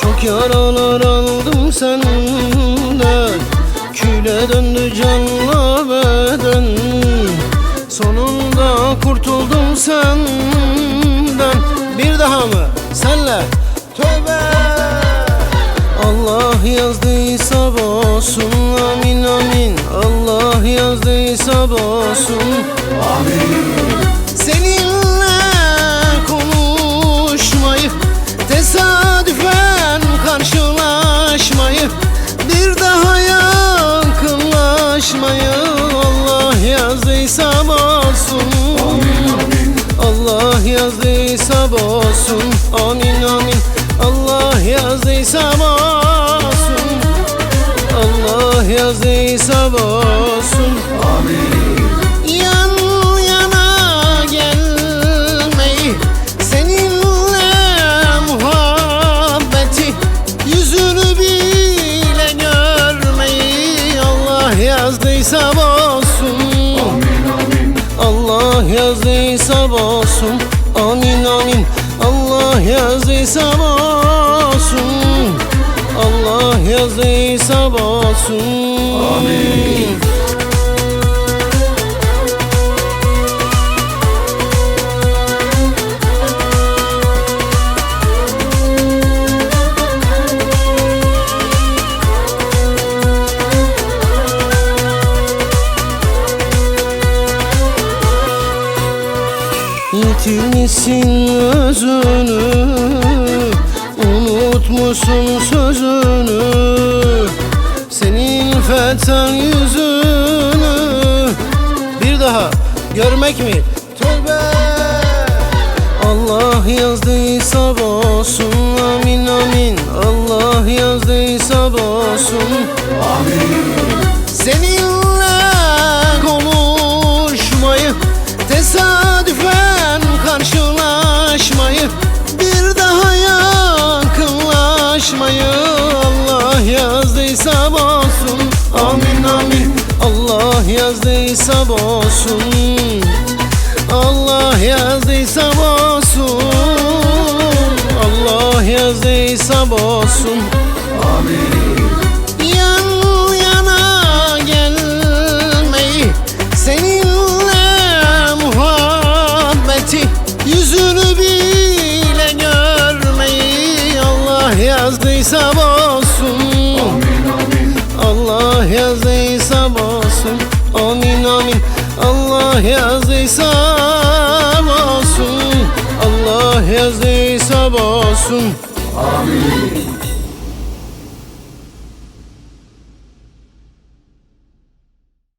Çok yaralar aldım senden, küle döndü canla beden. Sonunda kurtuldum senden. Bir daha mı? Senle. Tövbe. Allah yazdıysa olsun, amin amin. Allah yazdıysa olsun, amin. Seninle konuşmayı, tesadüfen karşılaşmayı, bir daha yakınlaşmayı Allah yazdıysa olsun, amin amin. Allah yazdıysa olsun, amin amin. Allah yazdıysa olsun, Allah yazdıysa olsun, amin. Yan yana gelmeyi, seninle muhabbeti, yüzünü bile görmeyi Allah yazdıysa olsun, amin amin. Allah yazdıysa olsun, amin amin. Allah yazdıysa olsun, Allah yazdıysa olsun, amin. Yitirmişsin özünü, unutmuşsun sözünü, senin fethen yüzünü bir daha görmek mi? Tövbe. Allah yazdıysa olsun, amin amin. Allah yazdıysa olsun, amin. Seninle konuşmayı, tesadüfen karşılaşmayı, bir daha yakınlaşmayı Allah yazdıysa olsun, amin amin. Allah yazdıysa olsun, Allah yazdıysa olsun, Allah yazdıysa olsun, amin. Yan yana gelmeyi, seninle muhabbeti, yüzünü bile görmeyi Allah yazdıysa olsun, amin amin. Allah yazdıysa olsun, amin amin. Allah yazdıysa olsun, Allah yazdıysa olsun, amin.